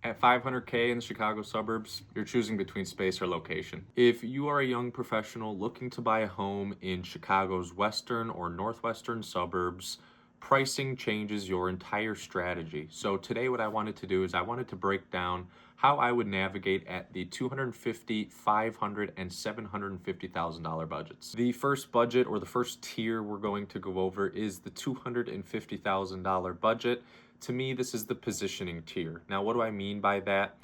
At 500K in the Chicago suburbs, you're choosing between space or location. If you are a young professional looking to buy a home in Chicago's western or northwestern suburbs, pricing changes your entire strategy. So today what I wanted to do is I wanted to break down how I would navigate at the $250,000, $500,000, and $750,000 budgets. The first budget or the first tier we're going to go over is the $250,000 budget. To me, this is the positioning tier. Now, what do I mean by that?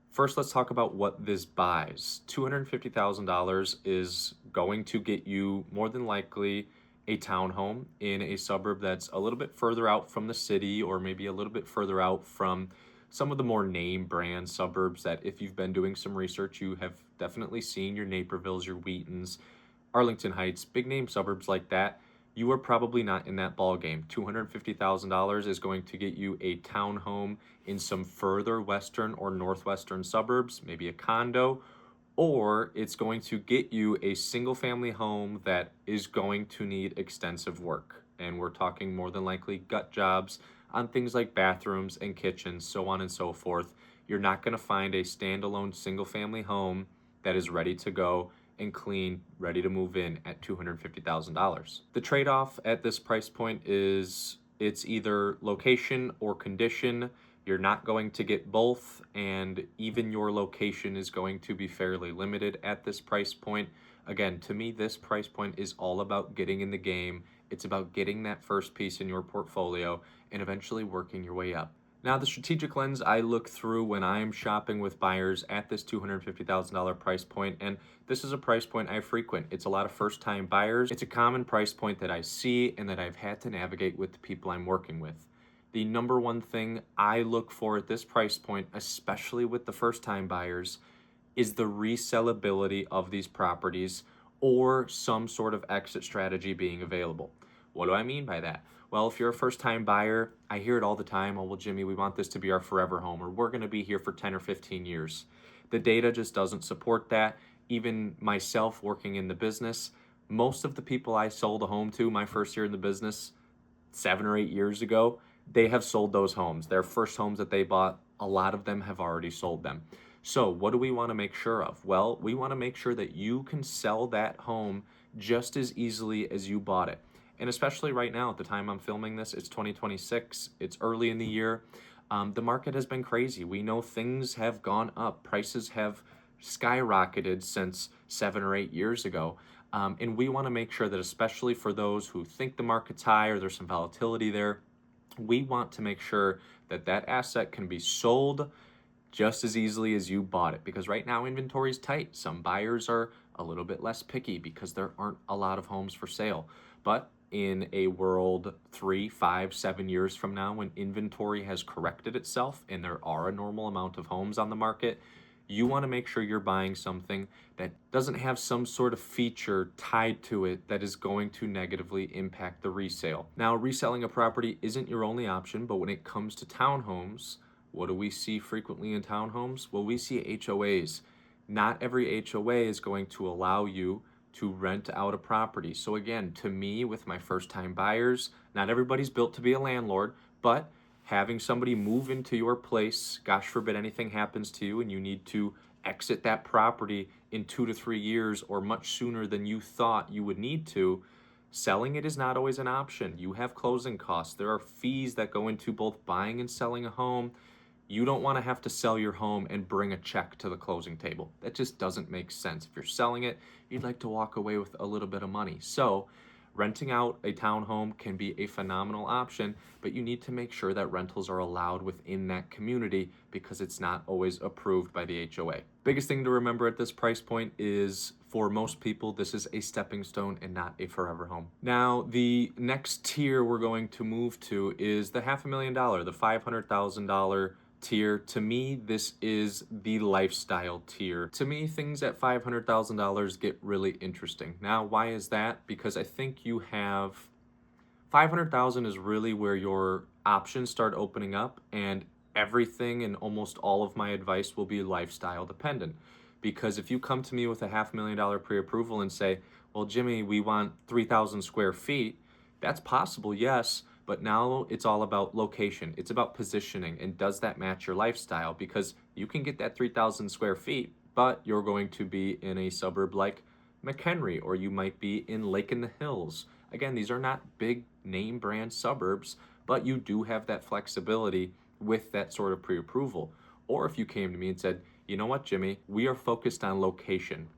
First, let's talk about what this buys. $250,000 is going to get you more than likely a townhome in a suburb that's a little bit further out from the city, or maybe a little bit further out from some of the more name brand suburbs that, if you've been doing some research, you have definitely seen: your Napervilles, your Wheatons, Arlington Heights, big name suburbs like that. You are probably not in that ball game. $250,000 is going to get you a townhome in some further western or northwestern suburbs, maybe a condo, or it's going to get you a single family home that is going to need extensive work. And we're talking more than likely gut jobs on things like bathrooms and kitchens, so on and so forth. You're not going to find a standalone single family home that is ready to go and clean, ready to move in at $250,000. The trade-off at this price point is it's either location or condition. You're not going to get both, and even your location is going to be fairly limited at this price point. Again, to me, this price point is all about getting in the game. It's about getting that first piece in your portfolio and eventually working your way up. Now, the strategic lens I look through when I'm shopping with buyers at this $250,000 price point, and this is a price point I frequent. It's a lot of first-time buyers. It's a common price point that I see and that I've had to navigate with the people I'm working with. The number one thing I look for at this price point, especially with the first-time buyers, is the resellability of these properties or some sort of exit strategy being available. What do I mean by that? Well, if you're a first-time buyer, I hear it all the time: oh, well, Jimmy, we want this to be our forever home, or we're going to be here for 10 or 15 years. The data just doesn't support that. Even myself working in the business, most of the people I sold a home to my first year in the business, 7 or 8 years ago, they have sold those homes. Their first homes that they bought, a lot of them have already sold them. So what do we want to make sure of? Well, we want to make sure that you can sell that home just as easily as you bought it. And especially right now, at the time I'm filming this, it's 2026. It's early in the year. The market has been crazy. We know things have gone up. Prices have skyrocketed since 7 or 8 years ago. And we want to make sure that, especially for those who think the market's high or there's some volatility there, we want to make sure that that asset can be sold just as easily as you bought it. Because right now inventory is tight. Some buyers are a little bit less picky because there aren't a lot of homes for sale. But in a world 3, 5, 7 years from now, when inventory has corrected itself and there are a normal amount of homes on the market, you want to make sure you're buying something that doesn't have some sort of feature tied to it that is going to negatively impact the resale. Now, reselling a property isn't your only option, but when it comes to townhomes, what do we see frequently in townhomes? Well, we see HOAs. Not every HOA is going to allow you to rent out a property. So again, to me, with my first-time buyers, not everybody's built to be a landlord, but having somebody move into your place, gosh forbid anything happens to you and you need to exit that property in 2 to 3 years or much sooner than you thought you would need to, selling it is not always an option. You have closing costs. There are fees that go into both buying and selling a home. You don't want to have to sell your home and bring a check to the closing table. That just doesn't make sense. If you're selling it, you'd like to walk away with a little bit of money. So renting out a townhome can be a phenomenal option, but you need to make sure that rentals are allowed within that community because it's not always approved by the HOA. Biggest thing to remember at this price point is, for most people, this is a stepping stone and not a forever home. Now, the next tier we're going to move to is the $500,000, the $500,000 tier. To me, this is the lifestyle tier. To me, things at $500,000 get really interesting. Now, why is that? Because I think you have $500,000 is really where your options start opening up, and everything and almost all of my advice will be lifestyle dependent. Because if you come to me with a $500,000 pre-approval and say, well, Jimmy, we want 3,000 square feet, that's possible, yes, But now it's all about location. It's about positioning, and does that match your lifestyle? Because you can get that 3,000 square feet, but you're going to be in a suburb like McHenry, or you might be in Lake in the Hills. Again, these are not big name brand suburbs, but you do have that flexibility with that sort of pre-approval. Or if you came to me and said, you know what, Jimmy, we are focused on location.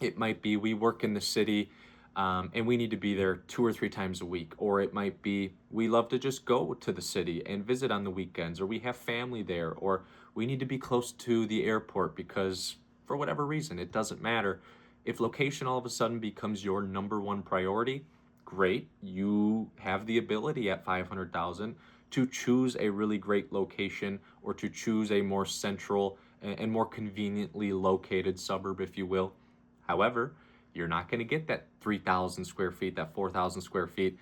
It might be we work in the city, and we need to be there 2 or 3 times a week. Or it might be we love to just go to the city and visit on the weekends, or we have family there, or we need to be close to the airport because for whatever reason, it doesn't matter. If location all of a sudden becomes your number one priority, great. You have the ability at 500,000 to choose a really great location, or to choose a more central and more conveniently located suburb, if you will. However, you're not going to get that 3,000 square feet, that 4,000 square feet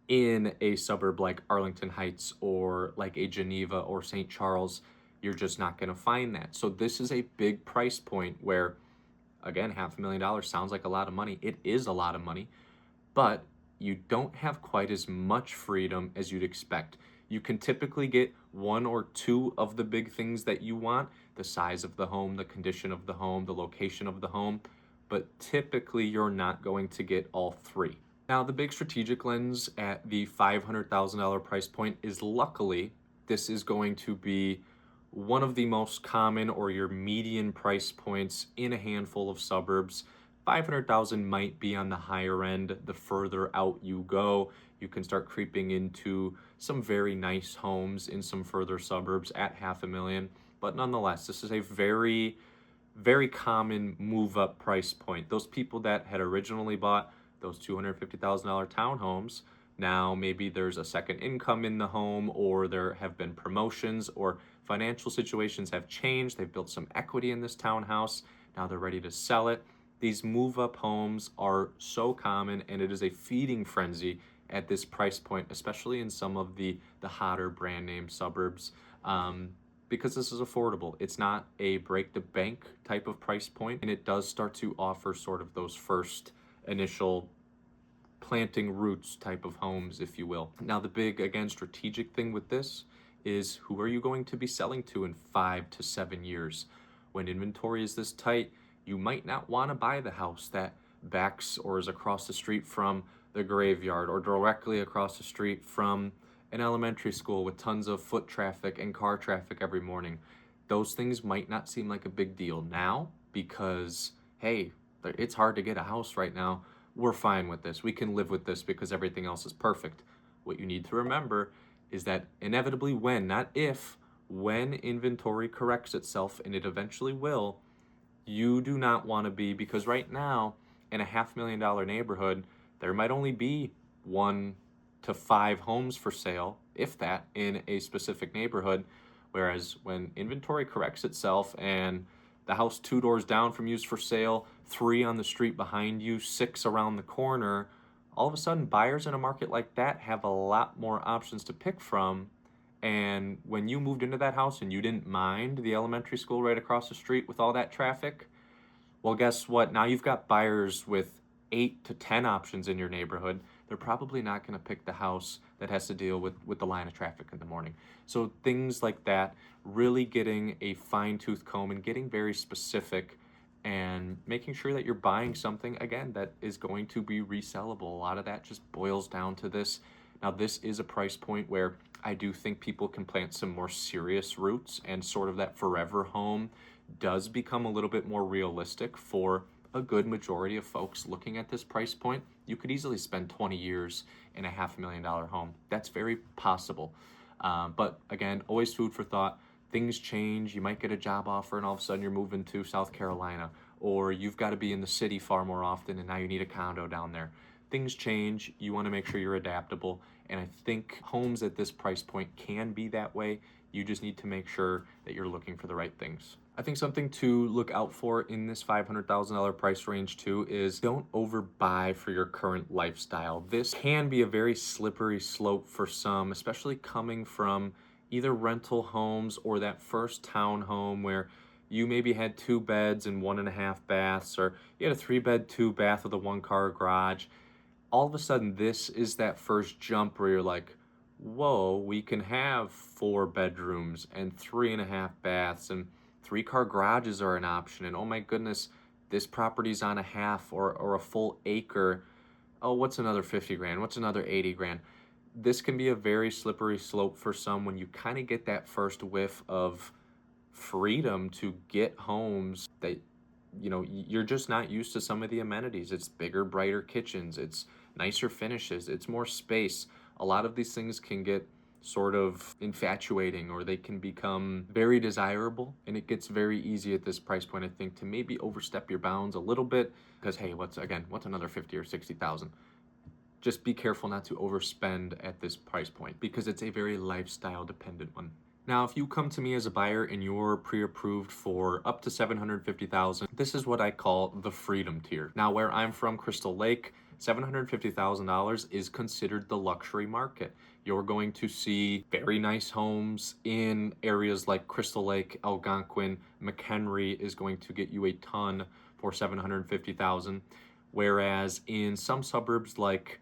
in a suburb like Arlington Heights or like a Geneva or St. Charles. You're just not going to find that. So this is a big price point where, again, $500,000 sounds like a lot of money. It is a lot of money, but you don't have quite as much freedom as you'd expect. You can typically get one or two of the big things that you want: the size of the home, the condition of the home, the location of the home, but typically you're not going to get all three. Now, the big strategic lens at the $500,000 price point is, luckily, this is going to be one of the most common or your median price points in a handful of suburbs. 500,000 might be on the higher end. The further out you go, you can start creeping into some very nice homes in some further suburbs at 500,000. But nonetheless, this is a very, very common move up price point. Those people that had originally bought those $250,000 townhomes, now maybe there's a second income in the home, or there have been promotions, or financial situations have changed. They've built some equity in this townhouse. Now they're ready to sell it. These move up homes are so common, and it is a feeding frenzy at this price point, especially in some of the hotter brand name suburbs, because this is affordable. It's not a break the bank type of price point, and it does start to offer sort of those first initial planting roots type of homes, if you will. Now, the big, again, strategic thing with this is, who are you going to be selling to in 5 to 7 years? When inventory is this tight, you might not want to buy the house that backs or is across the street from the graveyard, or directly across the street from an elementary school with tons of foot traffic and car traffic every morning. Those things might not seem like a big deal now because, hey, it's hard to get a house right now. We're fine with this. We can live with this because everything else is perfect. What you need to remember is that inevitably, when, not if, when inventory corrects itself, and it eventually will, you do not want to be, because right now in a $500,000 neighborhood, there might only be 1 to 5 homes for sale, if that, in a specific neighborhood. Whereas when inventory corrects itself and the house 2 doors down from you is for sale, 3 on the street behind you, 6 around the corner, all of a sudden buyers in a market like that have a lot more options to pick from. And when you moved into that house and you didn't mind the elementary school right across the street with all that traffic, well, guess what? Now you've got buyers with 8 to 10 options in your neighborhood. They're probably not going to pick the house that has to deal with the line of traffic in the morning. So things like that, really getting a fine-tooth comb and getting very specific, and making sure that you're buying something, again, that is going to be resellable. A lot of that just boils down to this. Now, this is a price point where I do think people can plant some more serious roots, and sort of that forever home does become a little bit more realistic for a good majority of folks looking at this price point. You could easily spend 20 years in a $500,000 home. That's very possible. But again, always food for thought. Things change. You might get a job offer and all of a sudden you're moving to South Carolina, or you've got to be in the city far more often and now you need a condo down there. Things change. You want to make sure you're adaptable. And I think homes at this price point can be that way. You just need to make sure that you're looking for the right things. I think something to look out for in this $500,000 price range too is, don't overbuy for your current lifestyle. This can be a very slippery slope for some, especially coming from either rental homes or that first townhome where you maybe had 2 beds and 1.5 baths, or you had a 3-bed, 2-bath with a 1-car garage. All of a sudden, this is that first jump where you're like, whoa, we can have 4 bedrooms and 3.5 baths, and 3 car garages are an option. And oh my goodness, this property's on a half or a full acre. Oh, what's another 50 grand? What's another 80 grand? This can be a very slippery slope for some when you kind of get that first whiff of freedom to get homes that you're just not used to some of the amenities. It's bigger, brighter kitchens, it's nicer finishes, it's more space. A lot of these things can get sort of infatuating, or they can become very desirable, and it gets very easy at this price point, I think, to maybe overstep your bounds a little bit, because hey, what's another 50 or 60,000? Just be careful not to overspend at this price point, because it's a very lifestyle dependent one. Now, if you come to me as a buyer and you're pre-approved for up to 750,000, this is what I call the freedom tier. Now, where I'm from, Crystal Lake, $750,000 is considered the luxury market. You're going to see very nice homes in areas like Crystal Lake, Algonquin. McHenry is going to get you a ton for 750,000, whereas in some suburbs like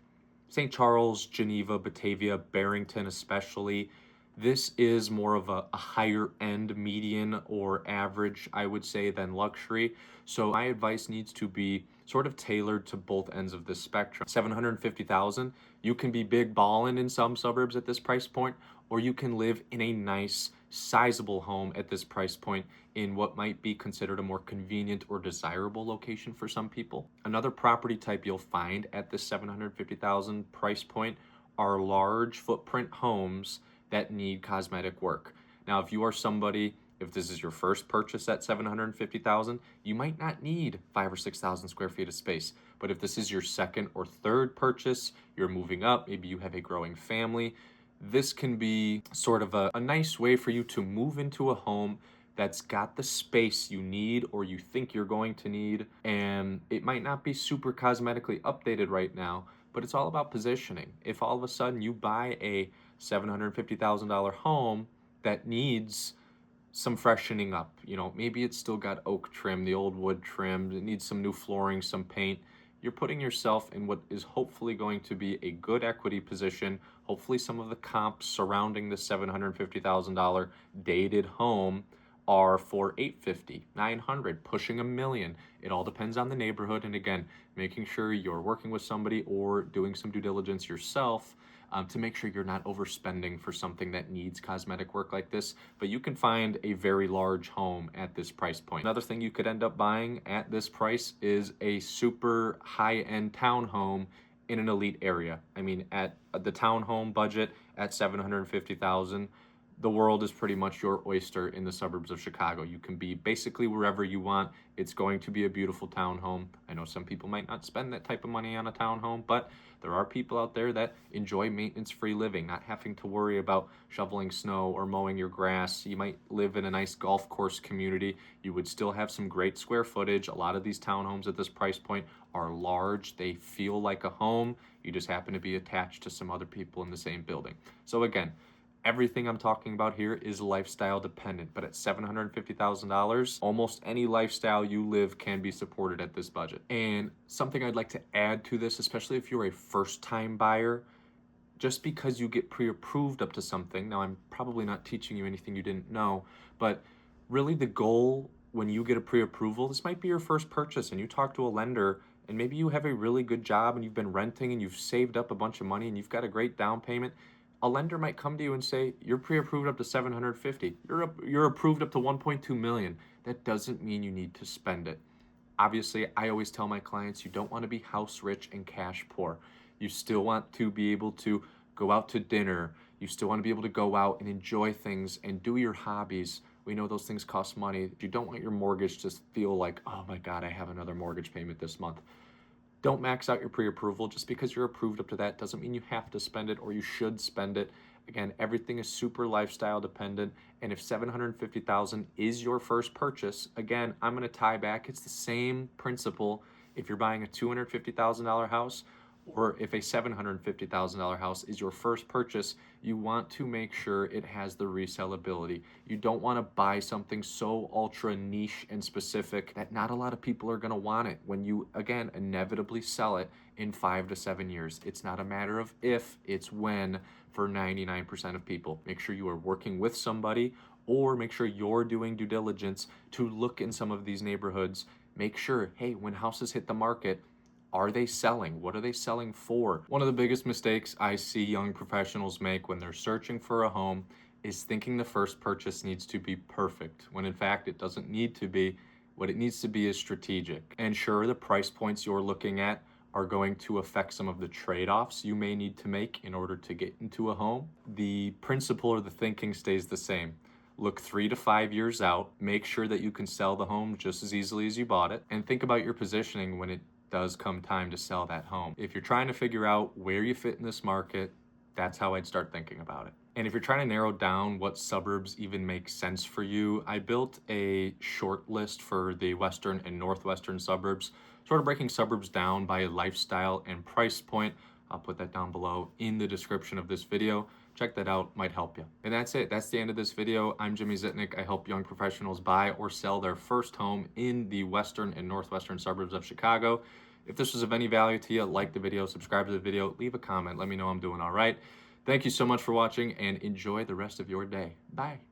St. Charles, Geneva, Batavia, Barrington especially, this is more of a higher end median or average, I would say, than luxury. So my advice needs to be sort of tailored to both ends of the spectrum. 750,000, you can be big ballin' in some suburbs at this price point, or you can live in a nice, sizable home at this price point in what might be considered a more convenient or desirable location for some people. Another property type you'll find at this 750,000 price point are large footprint homes that need cosmetic work. Now, if you are somebody, if this is your first purchase at 750,000, you might not need 5 or 6,000 square feet of space. But if this is your second or third purchase, you're moving up, maybe you have a growing family, this can be sort of a nice way for you to move into a home that's got the space you need or you think you're going to need. And it might not be super cosmetically updated right now, but it's all about positioning. If all of a sudden you buy a $750,000 home that needs some freshening up, maybe it's still got oak trim, the old wood trim, it needs some new flooring, some paint, you're putting yourself in what is hopefully going to be a good equity position. Hopefully some of the comps surrounding the $750,000 dated home are for 850, 900, pushing $1 million. It all depends on the neighborhood. And again, making sure you're working with somebody or doing some due diligence yourself to make sure you're not overspending for something that needs cosmetic work like this. But you can find a very large home at this price point. Another thing you could end up buying at this price is a super high-end townhome in an elite area. I mean, at the townhome budget at 750,000, the world is pretty much your oyster in the suburbs of Chicago. You can be basically wherever you want. It's going to be a beautiful townhome. I know some people might not spend that type of money on a townhome, but there are people out there that enjoy maintenance-free living, not having to worry about shoveling snow or mowing your grass. You might live in a nice golf course community. You would still have some great square footage. A lot of these townhomes at this price point are large. They feel like a home. You just happen to be attached to some other people in the same building. So again, everything I'm talking about here is lifestyle dependent, but at $750,000, almost any lifestyle you live can be supported at this budget. And something I'd like to add to this, especially if you're a first-time buyer, just because you get pre-approved up to something, now I'm probably not teaching you anything you didn't know, but really the goal when you get a pre-approval, this might be your first purchase and you talk to a lender and maybe you have a really good job and you've been renting and you've saved up a bunch of money and you've got a great down payment. A lender might come to you and say, you're pre-approved up to 750. You're approved up to 1.2 million. That doesn't mean you need to spend it. Obviously, I always tell my clients, you don't want to be house rich and cash poor. You still want to be able to go out to dinner. You still want to be able to go out and enjoy things and do your hobbies. We know those things cost money. You don't want your mortgage to feel like, oh my God, I have another mortgage payment this month. Don't max out your pre-approval. Just because you're approved up to that doesn't mean you have to spend it or you should spend it. Again, everything is super lifestyle dependent. And if 750,000 is your first purchase, again, I'm going to tie back. It's the same principle if you're buying a $250,000 house Or if a $750,000 house is your first purchase, you want to make sure it has the resale ability. You don't want to buy something so ultra niche and specific that not a lot of people are going to want it when you, again, inevitably sell it in 5 to 7 years. It's not a matter of if, it's when for 99% of people. Make sure you are working with somebody, or make sure you're doing due diligence to look in some of these neighborhoods. Make sure, hey, when houses hit the market, are they selling? What are they selling for? One of the biggest mistakes I see young professionals make when they're searching for a home is thinking the first purchase needs to be perfect, when in fact it doesn't need to be. What it needs to be is strategic. And sure, the price points you're looking at are going to affect some of the trade-offs you may need to make in order to get into a home. The principle or the thinking stays the same. Look 3 to 5 years out, make sure that you can sell the home just as easily as you bought it, and think about your positioning when it does come time to sell that home. If you're trying to figure out where you fit in this market, that's how I'd start thinking about it. And if you're trying to narrow down what suburbs even make sense for you, I built a short list for the western and northwestern suburbs, sort of breaking suburbs down by lifestyle and price point. I'll put that down below in the description of this video. Check that out, might help you. And that's it. That's the end of this video. I'm Jimmy Zitnick. I help young professionals buy or sell their first home in the western and northwestern suburbs of Chicago. If this was of any value to you, like the video, subscribe to the video, leave a comment. Let me know I'm doing all right. Thank you so much for watching and enjoy the rest of your day. Bye.